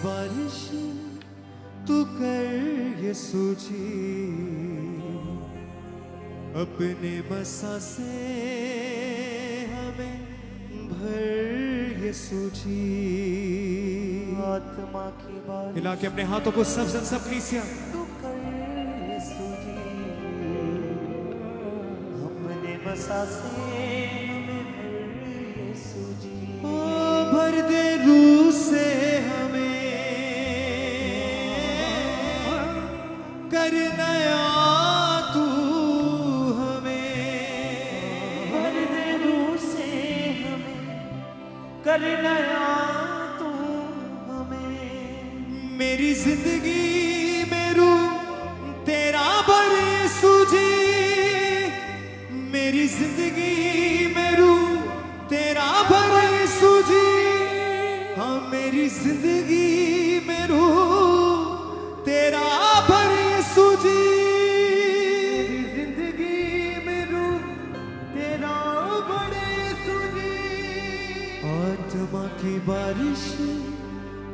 बारिश तू कर यीशु जी, अपने मसा से हमें भर यीशु जी। आत्मा की बारिश हिला के अपने हाथों को सब जन सब कलीसिया तू कर यीशु जी, अपने मसा से हमें भर यीशु जी। भर दे रूह से हमें, कर नया तू हमें, भर दे रूह से हमें, कर नया तू हमें। मेरी जिंदगी में रूह तेरा भर यीशु जी, मेरी जिंदगी में रूह तेरा भर यीशु जी। हाँ मेरी जिंदगी में रूह तेरा भर यीशु जी, मेरी जिंदगी में रूह तेरा भर यीशु जी। आत्मा की बारिश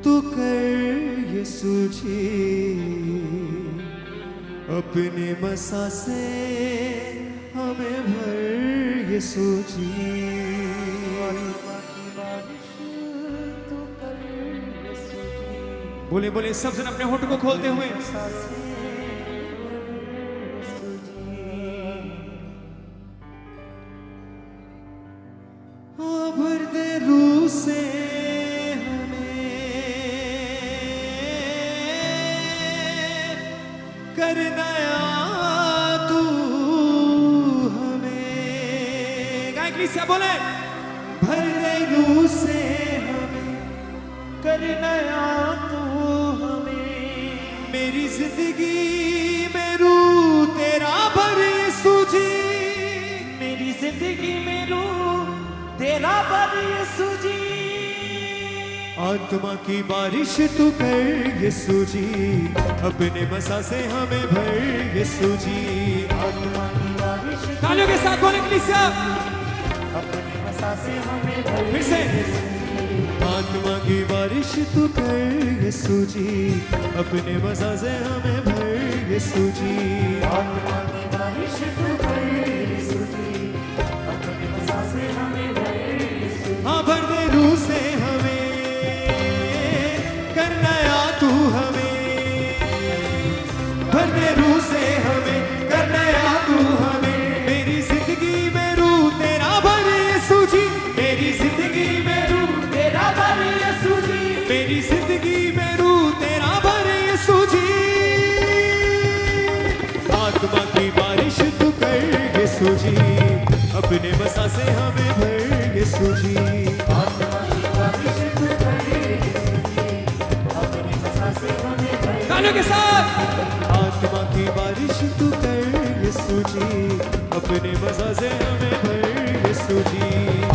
तू कर यीशु जी, अपने मसा से हमें भर यीशु जी। आत्मा की बारिश तू कर यीशु जी, बोले बोले सब जन अपने होठ को खोलते हुए, मसा से भर यीशु जी। हाँ भर दे रूह से हमें, कर नया तू हमें। गायक लीसिया बोले, भर दे रूह से हमें, कर नया तू हमें। मेरी जिंदगी में रूह तेरा भर यीशु जी, मेरी जिंदगी में रूह तेरा भर यीशु जी। आत्मा की बारिश तू कर यीशु जी, अपने मसा से हमें भर यीशु जी। आत्मा की बारिश तालियों के साथ बोले कलीसिया, अपने मसा से हमें भर फिर से। आत्मा की बारिश तू कर यीशु जी, अपने मसा से हमें भर यीशु जी। आत्मा की बारिश तू कर यीशु जी, अपने मसा से हमें भर यीशु जी। हाँ भर दे रूह से हमें, कर नया तू हमें, भर दे रूह से हमें, कर नया तू हमें। मेरी जिंदगी में रूह तेरा भर यीशु जी, मेरी जिंदगी में रूह तेरा भर यीशु जी, मेरी जिंदगी में रूह तेरा भर यीशु जी। आत्मा की बारिश तू कर यीशु जी, अपने मसा से हमें भर यीशु जी। आत्मा की बारिश तू कर यीशु जी, अपने मसा से हमें भर। तालियों के साथ। आत्मा की बारिश तू कर यीशु जी, अपने मजा से हमें भर यीशु जी।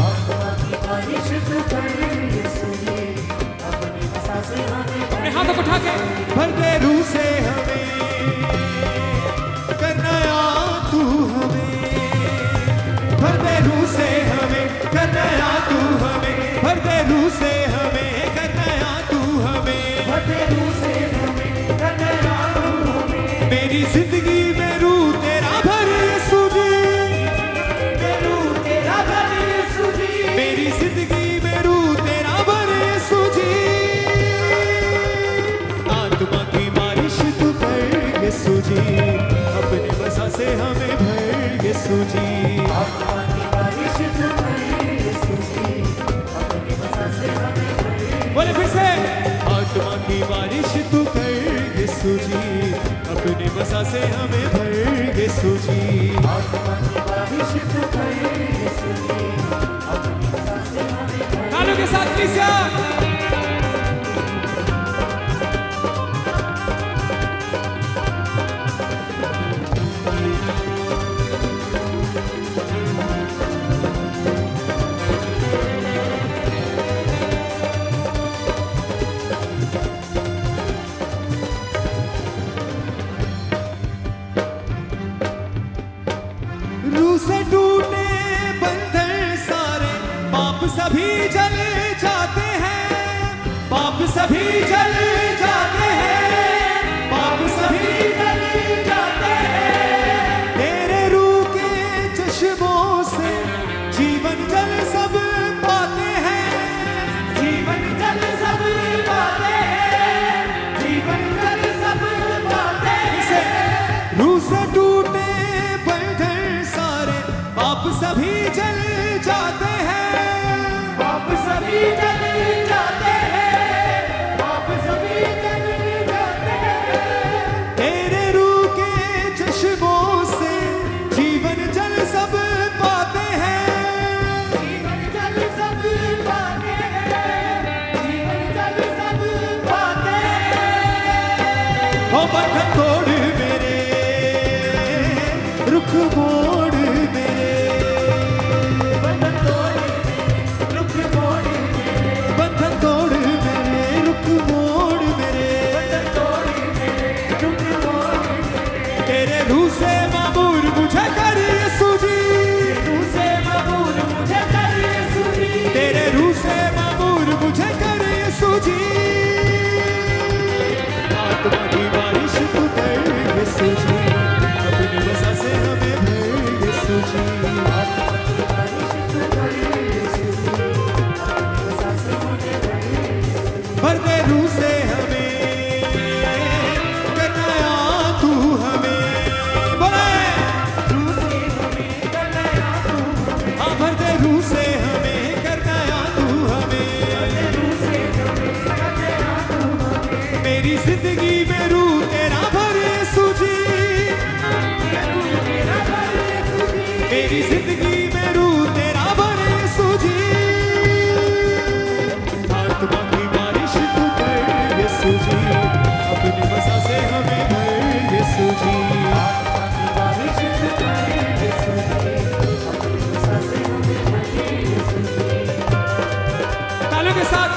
आत्मा की बारिश तू कर यीशु जी, अपने मसा से हमें भर। अपने हाथों को उठा के, भर दे रूह से हमें, कर नया तू हमें, भर दे रूह से हमें, कर नया तू हमें, भर दे रूह से हमें, कर नया तू हमें, भर दे रूह से हमें, कर नया तू हमें। मेरी जिंदगी में रूह तेरा भर यीशु जी, रूह तेरा भर यीशु जी, मेरी जिंदगी में रूह तेरा भर यीशु जी। आत्मा की बारिश तू कर यीशु जी, अपने मसा से हमें भर यीशु जी। आत्मा की बारिश तू कर यीशु जी, अपने मसा से हमें भर। बोले फिर से। आत्मा की बारिश तू कर यीशु जी, अपने मसा से हमें भर यीशु जी। आत्मा की बारिश तू कर यीशु जी, अपने मसा से हमें भर। तालियों के साथ कलीसिया। रूह से टूटे बंधन सारे, पाप सभी जल जाते हैं, पाप सभी जल ओ बंधन तोड़ मेरे, रुख मोड़ मेरे, बंधन तोड़ मेरे, रुख मोड़ मेरे, बंधन तोड़ मेरे, रुख मोड़ मेरे, बंधन तोड़ मेरे, रुख मोड़ मेरे, तेरे रूह से मामूर मुझे कर यीशु जी, रूह से मबूल मुझे कर यीशु जी, तेरे रूह से मामूर मुझे कर यीशु जी, आत्मा की बारिश तू कर यीशु जी, अपनी वजह से हमें भर यीशु जी, बारिश तू कर यीशु जी, अपनी वजह से मुझे भर यीशु जी, भर दे रूह से हमें, करना तू हमें, बोले रूह से हमें करना तू हमें, हाँ भर दे रूह से हमें, करना तू हमें, रूह से हमें करना तू हमें, मेरी जिंदगी में रूह तेरा भर यीशु जी, तेरा भर यीशु जी, मेरी जिंदगी में रूह तेरा भर यीशु जी, आत्मा की बारिश तू कर यीशु जी, अपनी वजह से हमें भर यीशु जी, बारिश तू कर यीशु जी, अपनी वजह से हमें भर यीशु जी, तालियों के साथ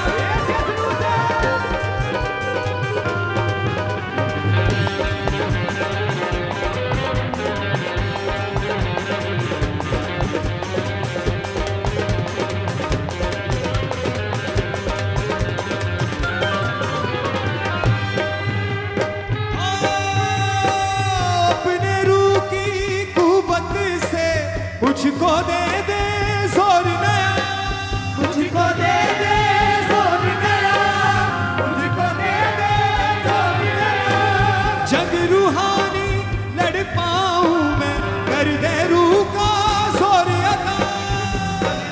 अपने रूह की कुव्वत से मुझको दे दे जोर नया, मुझको दे दे जोर नया, मुझको दे दे जोर नया, जग रूहानी लड़ पाऊं मैं, कर दे रूह का जोर अदा,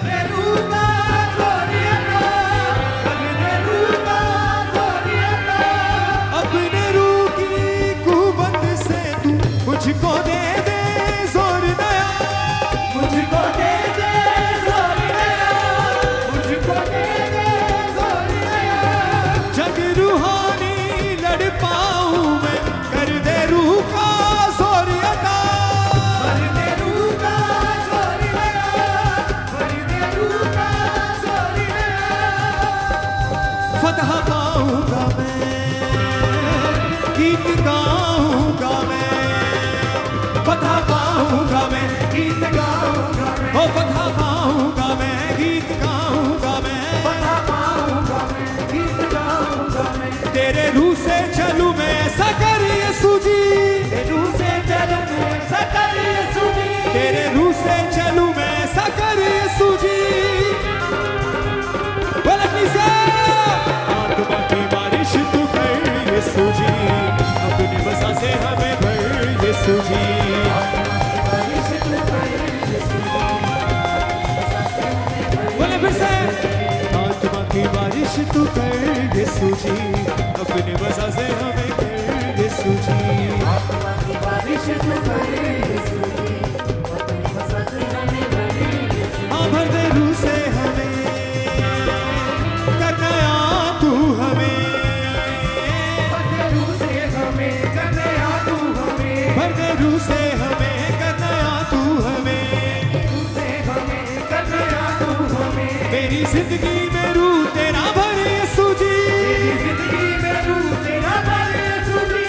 दे रूह का जोर अदा, दे रूह का जोर अदा, अपने रूह की कुव्वत से तू मुझको दे दे जोर नया, मुझको दे दे जोर नया, मुझको दे दे जोर नया, जग रूहानी लड़ पाऊं मैं, कर दे रूह का जोर अदा, दे रूह का जोर नया, दे रूह का जोर नया, फतह पाऊंगा मैं, गीत गाऊंगा मैं, फतह पाऊंगा मैं, गीत गाऊंगा मैं, ओ फतह पाऊंगा मैं, गीत गाऊंगा मैं, बता पाऊंगा मैं, गीत गाऊंगा मैं, तेरे रूह से चलूं मैं, ऐसा कर यीशु जी, रूह से चलूं मैं, सकल यीशु जी, तेरे रूह से चलूं मैं, ऐसा कर यीशु जी, बोल से आत्मा की बारिश तू कर यीशु जी, अपनी वजह से हमें भर यीशु जी, बारिश तू कर यीशु जी, बोले फिर से आत्मा की बारिश तू कर यीशु जी, अपनी वजह से हमें कर यीशु जी, आत्मा की बारिश तू कर यीशु जी, अपनी वजह से हमें भर यीशु जी, हाँ भर दे रूह से हमें, करना तू हमें, दे रूह से हमें करने आ तू हमें, भर दे रूह से हमें, करना तू हमें, रूह से हमें करने आ तू हमें, मेरी जिंदगी में रूह तेरा भर यीशु जी, जिंदगी में रूह तेरा भर यीशु जी,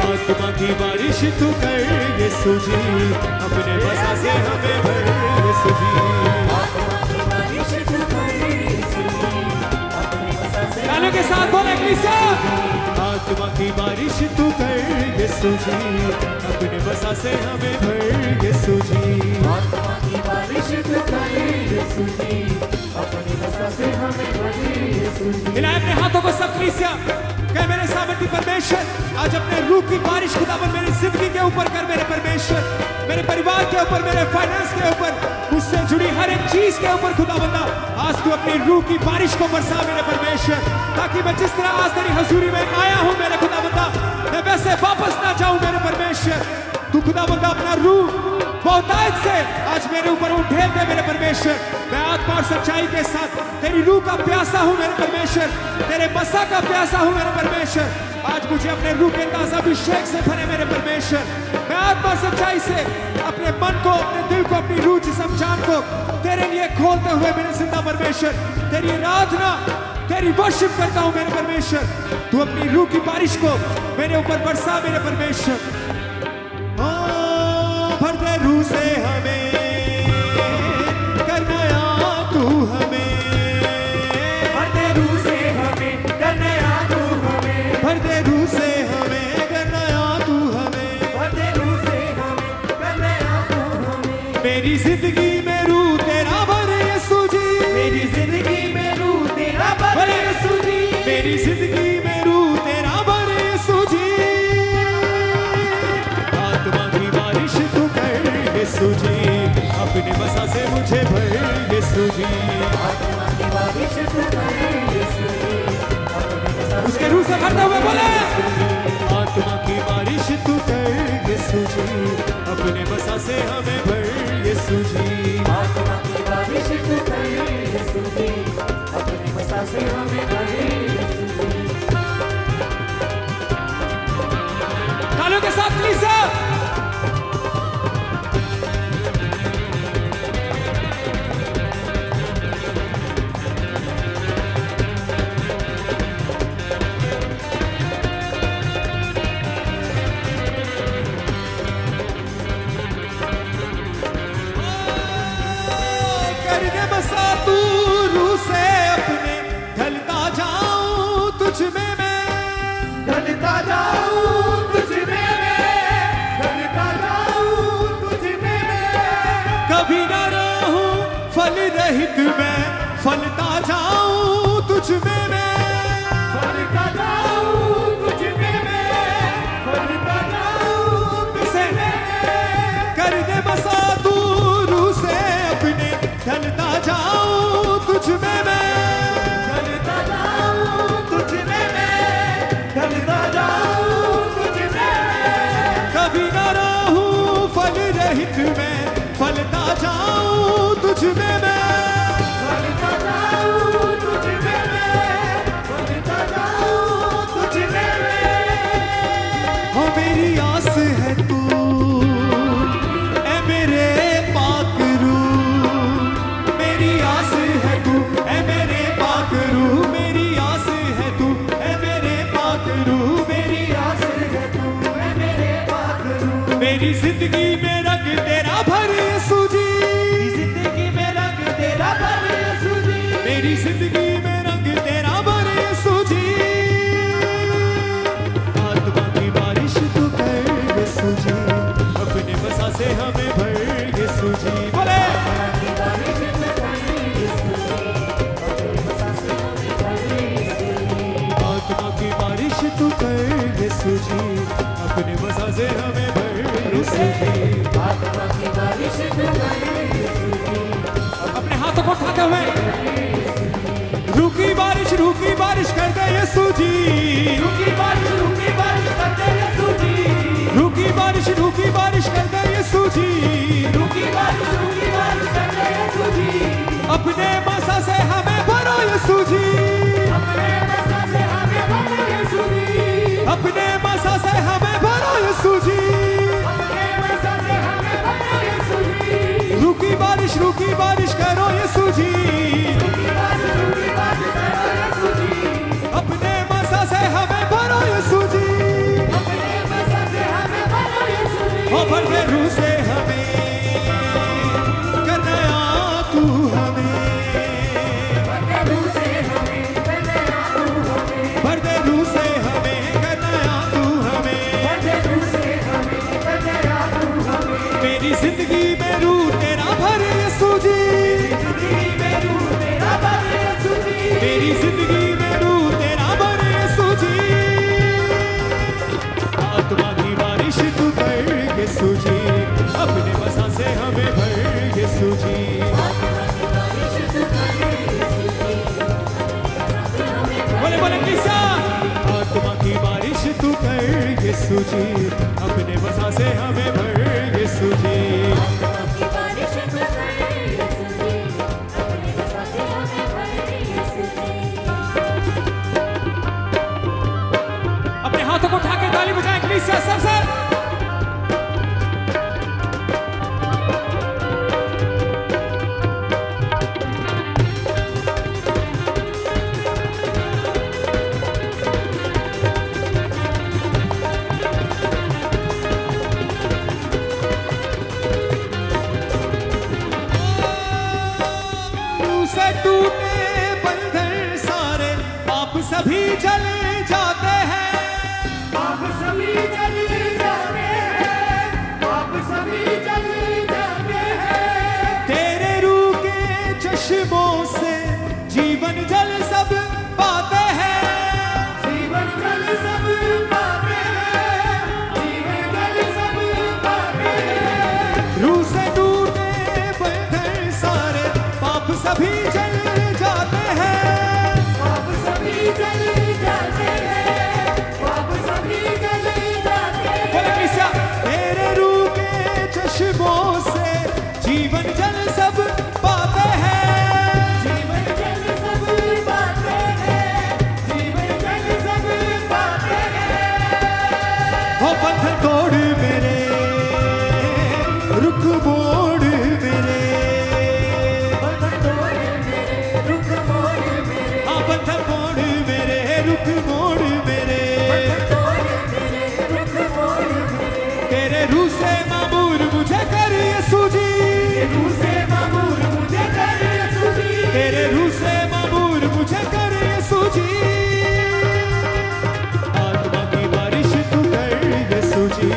आत्मा की बारिश तू कर यीशु जी, अपने वजह से हमें भर यीशु जी, आत्मा की बारिश तू कर यीशु जी, अपनी वजह से तालियों के साथ बोले कलीसिया, आत्मा की बारिश तू कर यीशु जी, अपने वजह से हमें भर यीशु जी, आत्मा की बारिश तू कर यीशु जी, अपनी वजह से हमें भर यीशु जी, हिलाए अपने हाथों को सब कलीसिया, कह मेरे सामर्थी परमेश्वर, आज अपने रूह की बारिश खुदावन मेरी जिंदगी के ऊपर कर, मेरे परमेश्वर, मेरे परिवार के ऊपर, मेरे फाइनेंस के ऊपर, मुझसे जुड़ी हर एक चीज के ऊपर खुदावंदा, आज तू अपनी रूह की बारिश को बरसा मेरे परमेश्वर, ताकि मैं जिस तरह आज तेरी हजूरी में आया हूं मेरे खुदावंदा, मैं वैसे वापस ना जाऊं मेरे परमेश्वर, तू खुदावंदा अपना रूह बहुतायत से आज मेरे ऊपर उठेल दे मेरे परमेश्वर। मैं आत्मा और सच्चाई के साथ तेरी रूह का प्यासा हूँ मेरे परमेश्वर, तेरे मसा का प्यासा हूँ मेरे परमेश्वर। आज मुझे अपने रूह के ताजा अभिषेक से भरे मेरे परमेश्वर। मैं आत्मा और सच्चाई से अपने मन को, अपने दिल को, अपनी रूह, जिस्म, जान को तेरे लिए खोलते हुए मेरे जिंदा परमेश्वर तेरी आराधना, तेरी वर्शिप करता हूँ मेरे परमेश्वर। तू अपनी रूह की बारिश को मेरे ऊपर बरसा मेरे परमेश्वर। भर दे रूह से हमें, कर नया तू हमें। भर दे रूह से हमें, कर नया तू हमें। भर दे रूह से हमें, कर नया तू हमें। भर दे रूह से हमें, कर नया तू हमें। मेरी जिंदगी में रूह तेरा भर यीशु जी। मेरी जिंदगी में रूह तेरा भर यीशु जी। मेरी जिंदगी में रूह तेरा भर यीशु जी। आत्मा की बारिश तू कर यीशु जी, अपने मसा से मुझे भर यीशु जी। आत्मा की बारिश तू कर यीशु जी, अपने मसा से उसके रूह से भरते हुए बोले, आत्मा की बारिश तू कर यीशु जी, अपने मसा से हमें भर यीशु जी। आत्मा की बारिश तू कर यीशु जी, अपने मसा से हमें भर यीशु जी। तालियों के साथ लीसा। कर दे बसा तू रूह से अपने, ढलता जाऊं तुझ में मैं। ढलता जाऊं तुझ में मैं, ढलता जाऊं तुझ में मैं। कभी न रहूं फल रहित मैं, फलता जाऊं तुझ में मैं। फलता जाऊं तुझ में मैं, फलता जाऊं तुझ में मैं। कर दे बसा तू रूह से अपने, ढलता जाऊं तुझ में मैं। ढलता जाऊं तुझ में मैं, ढलता जाऊं तुझ में मैं। कभी न रहूं फल रहित मैं, फलता जाऊं तुझ में मैं। फलता जाऊं तुझ में मैं, फलता जाऊं तुझ में मैं। हो मेरी आस है तू, ऐ मेरे पाक रूह। मेरी आस है तू, ऐ मेरे पाक रूह। मेरी आस है तू, ऐ मेरे पाक रूह। मेरी आस है तू, ऐ मेरे पाक रूह। मेरी जिंदगी में रंग तेरा भर यीशु जी। जिंदगी में रंग तेरा भर यीशु जी। मेरी जिंदगी में रंग तेरा भर यीशु जी। आत्मा की बारिश तू कर यीशु जी, अपने बसा से हमें भर यीशु जी। बोले, की बारिश तू कर यीशु जी, अपने बसा से हमें भर यीशु जी। आत्मा की बारिश तू कर यीशु जी, अपने बसा से हमें भर यीशु जी। आत्मा की बारिश तू कर यीशु जी, अपने हाथों को उठाते हुए, रूह की बारिश कर दे यीशु जी। रूह की बारिश कर दे यीशु जी। रूह की बारिश कर दे यीशु जी। रूह की बारिश कर दे यीशु जी। अपने मसा से हमें भरो यीशु जी। अपने मसा से हमें भरो यीशु जी। अपने मसा से हमें भरो यीशु जी। अपने मसा से हमें भरो यीशु जी। रूह की बारिश करो यीशु जी। रूह की बारिश करो यीशु जी। अपने मसा से हमें भरो यीशु जी। अपने मसा से हमें भरो यीशु जी। ओ भर दे रूह से हमें, कर नया तू हमें। भर दे रूह से हमें, कर नया तू हमें। भर दे रूह से हमें, कर नया तू हमें। भर दे रूह से हमें, कर नया तू हमें। मेरी जिंदगी में रूह तेरा भर यीशु जी। जिंदगी में रूह तेरा भर यीशु जी। मेरी जिंदगी में रूह तेरा भर यीशु जी। आत्मा की बारिश तू कर यीशु जी, अपने मसा से हमें भर यीशु जी। आत्मा की बारिश तू कर यीशु जी, मसा से हमें भर बोले बोले किसा, आत्मा की बारिश तू कर यीशु जी, अपने मसा से हमें भर यीशु जी। आत्मा की बारिश तू कर यीशु जी, अपने वसा से हमें भर यीशु जी। अपने हाथों को उठा के ताली बजाएं कलीसिया सबसे। से टूटे बंधन सारे पाप सभी जल जाते हैं, पाप सभी जल जाते हैं, पाप सभी जल जाते हैं। तेरे रूह के चश्मों से जीवन जल सब पाते हैं, जीवन जल सब पाते हैं, जीवन जल सब पाते हैं। रूह से टूटे बंधन सारे पाप सभी जल जाते हैं, पाप सभी जल जाते हैं, पाप सभी जल जाते हैं। बोले कलीसिया, तेरे रूह के चश्मों से जीवन जल सब पाते हैं, जीवन जल सब पाते हैं, जीवन जल सब पाते हैं। हो बंधन तोड़ मेरे, रुख मोड़ मेरे, बंधन तोड़ मेरे, रुख मोड़ मेरे, हाँ बंधन मोड़ मेरे, रुख मोड़ मेरे, बंधन तोड़ मेरे, रुख मोड़ मेरे। तेरे रूह से मामूर मुझे कर यीशु जी, रूह से मामूर मुझे कर यीशु जी, तेरे रूह से मामूर मुझे कर यीशु जी। आत्मा की बारिश तू कर यीशु जी,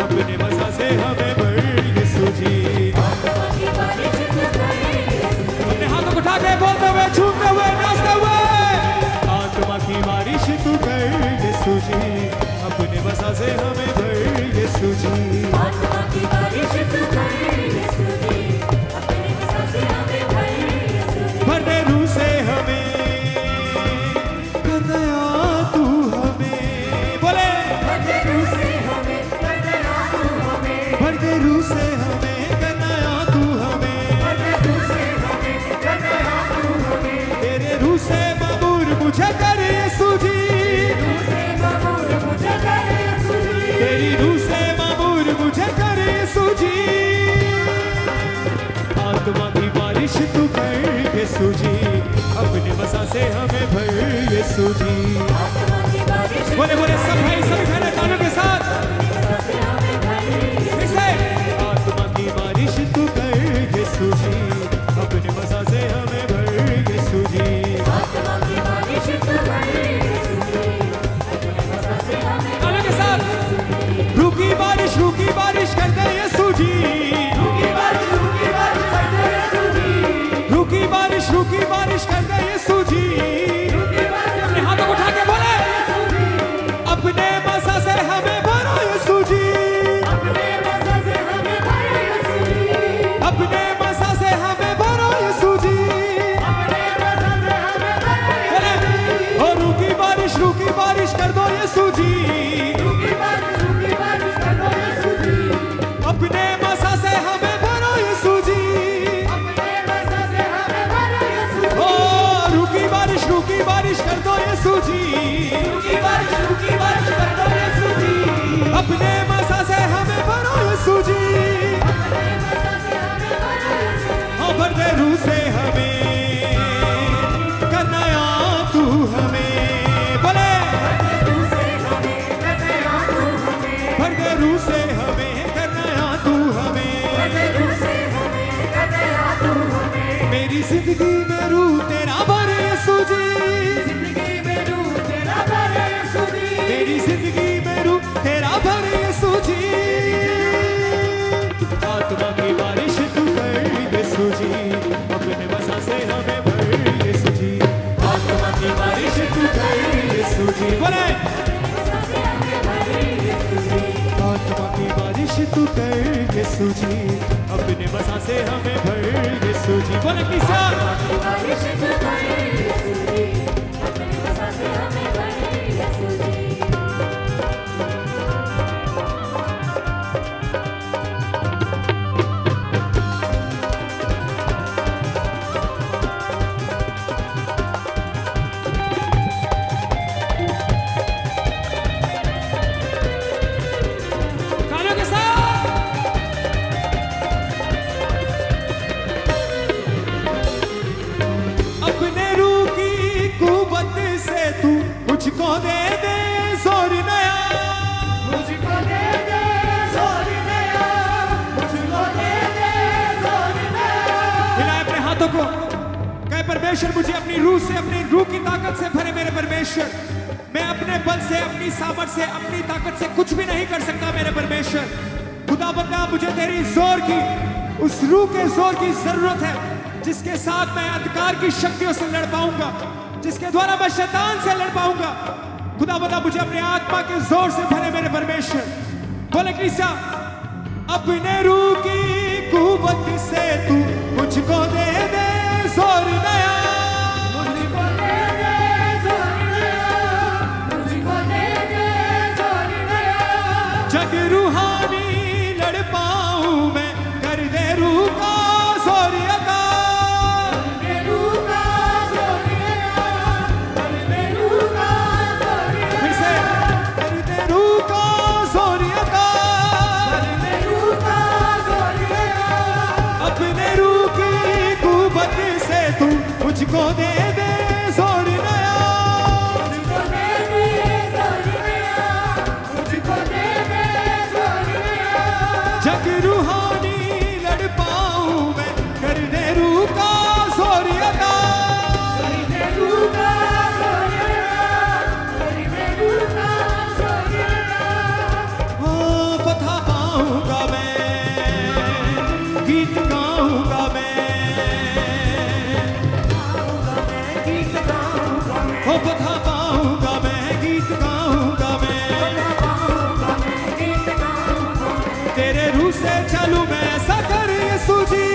अपने मज़ा से हमें भर यीशु जी। आत्मा की बारिश तू कर यीशु जी। अपने हाथों को उठा के बोलते हुए, झूमते हुए, नाचते हुए, आत्मा की बारिश तू कर यीशु जी, अपने मज़ा से हमें भर यीशु जी। आत्मा की बारिश तू कर यीशु जी, अपने वसा से हमें भर यीशु जी। भर दे रूह से हमें, कर दया तू हमें, बोले भर दे रूह से हमें, कर दया तू हमें, भर दे रूह से हमें, कर दया तू हमें, भर दे रूह से हमें, कर दया तू हमें। तेरे रूह से मामूर मुझे कर यीशु जी, रूह से मामूर मुझे कर यीशु जी, तेरी रूह से मामूर मुझे कर यीशु जी। आत्मा की बारिश तू कर यीशु जी, अपने मज़ा से हमें भर यीशु जी। आत्मा की बारिश बोले बोले सब भाई सभी बहनें तालियों के साथ वसा से हमें भर यीशु जी। इसे आत्मा की बारिश तू कर यीशु जी, अपने मज़ा से हमें भर यीशु जी। आत्मा की बारिश तू कर यीशु जी, अपने वसा से हमें भर तालियों के साथ रूह की बारिश कर दे यीशु जी, रूह की बारिश कर दे यीशु जी, रूह की बारिश कर दे यीशु जी। रूह की बारिश अपने हाथों को उठा के बोले, अपने मज़ा से हमें भरो यीशु जी, अपने वसा से हमें भर यीशु जी, अपने मज़ा से हमें भरो यीशु जी। अपने वसा से हमें भर बोले ओ रूह की बारिश कर दो यीशु जी, रूह की बारिश कर दो यीशु जी, अपने मज़ा से हमें भरो यीशु जी। अपने वसा से हमें भर यीशु जी। ओ रूह की बारिश कर दो यीशु जी, रूह की बारिश कर दो यीशु जी, अपने मज़ा से हमें भरो यीशु जी। अपने वसा से हमें भर यीशु जी। हाँ भर दे रूह से हमें, कर नया तू हमें, बोले रूह से हमें, कर दया तू हमें, भर दे रूह से हमें, कर नया तू हमें। रूह से हमें, कर दया तू हमें। मेरी जिंदगी में रूह तेरा भर यीशु जी, जिंदगी में रूह तेरा भर यीशु जी, मेरी जिंदगी में रूह तेरा भर यीशु जी। आत्मा की बारिश तू कर यीशु जी, अपने मज़ा से हमें भर यीशु जी। आत्मा की बारिश तू कर यीशु जी, बोले वसा से हमें भर यीशु जी। आत्मा की बारिश तू कर यीशु जी, अपने मज़ा से हमें भर यीशु जी। बोले किसा की बारिश तू कर यीशु जी, अपने वसा से हमें भर यीशु जी। परमेश्वर मुझे अपनी रूह से, अपनी रूह की ताकत से भरे मेरे परमेश्वर। मैं अपने बल से, अपनी सामर्थ से, अपनी ताकत से कुछ भी नहीं कर सकता मेरे परमेश्वर। खुदाबंदा मुझे तेरी जोर की, उस रूह के जोर की जरूरत है जिसके साथ मैं अंधकार की शक्तियों से लड़ पाऊंगा, जिसके द्वारा मैं शैतान से लड़ पाऊंगा। खुदाबंदा मुझे अपने आत्मा के जोर से भरे मेरे परमेश्वर। बोले कलीसिया, अपने रूह की कुव्वत से तू मुझको दे दे जोर नया, मुझको दे दे जोर नया, मुझको दे दे जोर नया। जग रूहानी लड़ पाऊं मैं, कर दे रूह का जोर अदा। कर दे रूह का जोर नया, कर दे रूह का जोर नया। फिर से, कर दे रूह का जोर अदा। कर दे रूह का जोर नया, अपने रूह की कुव्वत से तू मुझको दे दे जोर नया। मुझको दे दे जोर नया, मुझको दे दे जोर नया। जग रूहानी लड़ पाऊं मैं, कर दे रूह का जोर अदा। कर दे रूह का जोर नया, कर दे रूह का जोर नया। हाँ, पता पाऊंगा मैं, गीत गाऊंगा मैं, गीत गाऊंगा मैं, हो पता पाऊंगा मैं, गीत गाऊंगा मैं। गीत गाऊंगा मैं। तेरे रूह से चलूं मैं, ऐसा कर यीशु जी।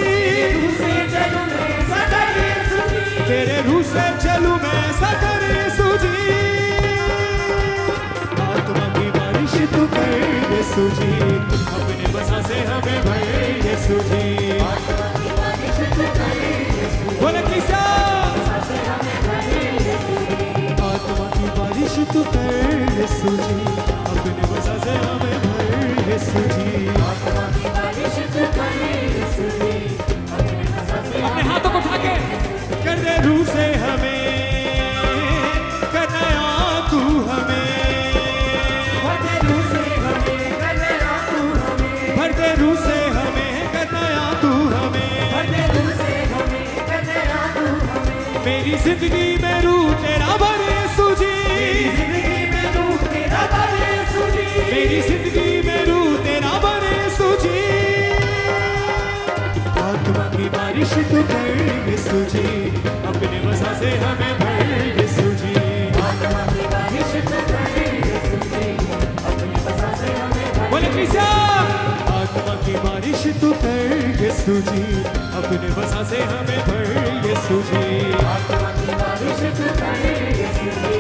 तुझसे चलूं मैं, सदा यीशु जी। तेरे रूह से चलूं मैं, ऐसा कर यीशु जी। आत्मा की बारिश तू कर यीशु जी, अपने बसा से हमें भर यीशु जी। आत्मा की बारिश तू कर यीशु, बोले किसा, से हमें भरे यीशु जी। आत्मा की बारिश तू कर यीशु जी, अपने बसा से हमें भर यीशु जी। आत्मा की बारिश तू कर यीशु जी, अपने बसा से अपने हाथों को उठा के कर दे रूह से हमें, कर नया तू हमें, भर दे रूह से हमें, कर नया तू हमें। भर दे रूह से हमें, कर नया तू हमें। भर दे रूह से हमें, कर नया तू हमें। मेरी जिंदगी में रूह तेरा भर यीशु जी। जिंदगी में रूह तेरा भर यीशु जी। मेरी जिंदगी में रूह तेरा भर यीशु जी। आत्मा की बारिश तू कर यीशु जी, अपने बसा से हमें भर यीशु जी। आत्मा की बारिश तू कर यीशु जी, अपने बसा से हमें भर। बोले कलीसिया, आत्मा की बारिश तू कर यीशु जी, अपने बसा से हमें भर यीशु जी। आत्मा की बारिश तू कर यीशु जी,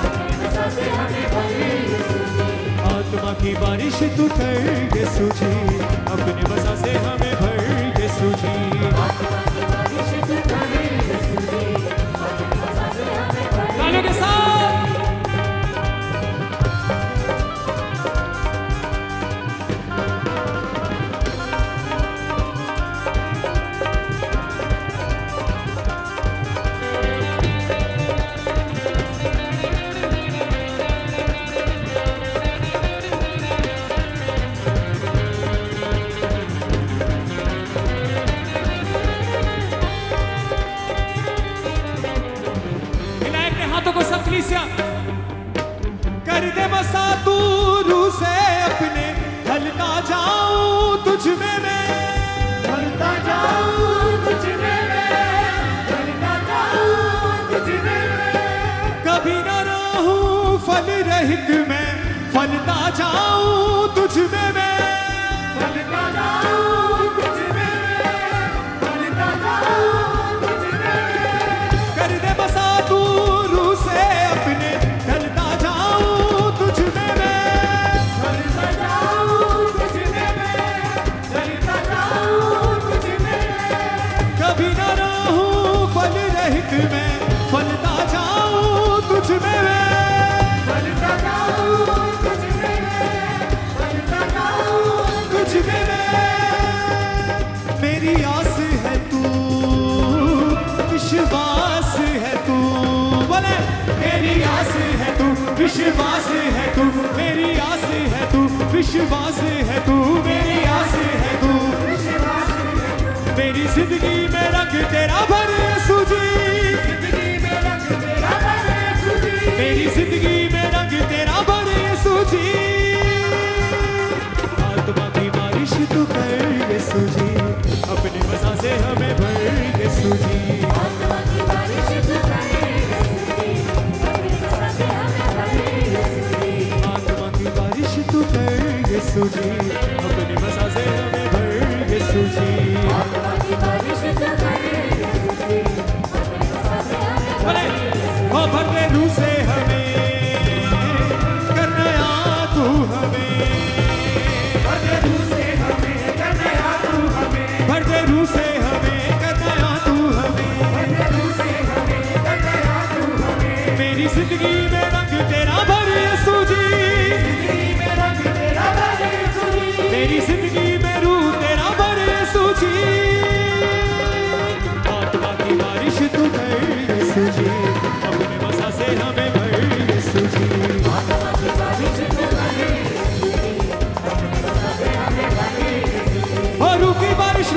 अपने बसा से हमें भर यीशु जी। आत्मा की बारिश तू कर यीशु जी, अपने बसा से हमें भर यीशु जी। आत्मा की बारिश तू कर यीशु जी, अपने बसा से हमें भर। तालियों के साथ हिलाए अपने हाथों को सब कलीसिया। कर दे बसा तू रूह से अपने, ढलता जाऊं तुझ में मैं। ढलता जाऊं तुझ में मैं, ढलता जाऊं तुझ में मैं। कभी न रहूं फल रहित मैं, फलता जाऊं तुझ में मैं। ढलता जाऊं तुझ में मैं, ढलता जाऊं तुझ में मैं। कर दे बसा तू रूह से अपने, ढलता जाऊं तुझ में मैं। ढलता जाऊं तुझ में मैं, ढलता जाऊं तुझ में मैं। कभी न रहूं फल रहित मैं, फलता जाऊं तुझ में मैं। ढलता जाऊं तुझ में मैं, ढलता जाऊं तुझ में मैं। मेरी आस है तू, विश्वास है तू। बोले, मेरी आस है तू, विश्वास है तू। मेरी आस है तू, विश्वास है तू। मेरी आस है तू, मेरी जिंदगी में रंग तेरा भर यीशु जी। यीशु जी अपने मसा से हमें भर यीशु जी आत्मा की बारिश तू कर यीशु जी अपने मसा से हमें भर यीशु जी आत्मा की बारिश तू कर यीशु जी अपने मसा से हमें भर यीशु जी आत्मा की बारिश तू कर यीशु जी अपने मसा से हमें भर ओ भर दे रूह से हमें कर नया तू हमें भर दे रूह से हमें कर नया तू हमें भर दे रूह से हमें कर नया तू हमें भर दे रूह से हमें कर नया तू हमें मेरी जिंदगी में रंग तेरा भर यीशु जी जिंदगी में रंग तेरा भर यीशु जी मेरी जिंदगी में रूह तेरा भर यीशु जी आत्मा की बारिश तू कर यीशु जी अपने मसा से हमें भर यीशु जी आत्मा की बारिश तू कर यीशु जी अपने मसा से हमें भर यीशु जी और रूह की बारिश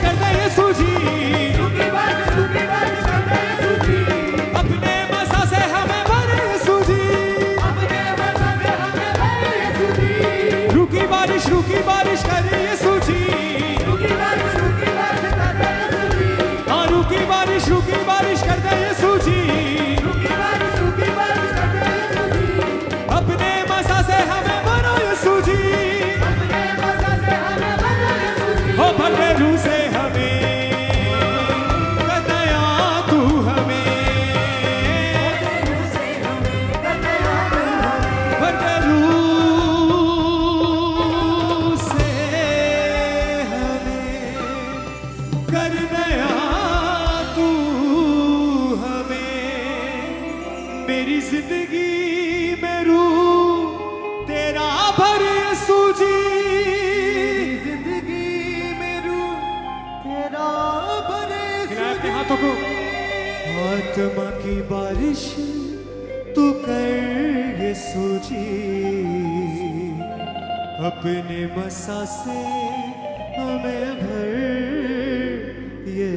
कर दे यीशु जी रूह की बारिश कर दे यीशु जी अपने मसा से हमें भर यीशु जी अपने मसा से हमें भर यीशु जी रूह की बारिश कर दे यीशु जी रूह की बारिश कर दे यीशु जी हाँ रूह की बारिश कर दे यीशु जी रूह की बारिश कर दे यीशु जी अपने मसा से हमें भरो यीशु जी अपने मसा से हमें भर यीशु जी हो भर दे रूह से हमें कर नया तू हमें रूह से हमें कर नया तू हमें भर दे रूह से हमें कर नया तू हमें मेरी जिंदगी में रूह तेरा भर यीशु जी जिंदगी में रूह तेरा भर खिलाए अपने हाथों को आत्मा की बारिश तू कर यीशु जी अपने मसा से हमें भर ये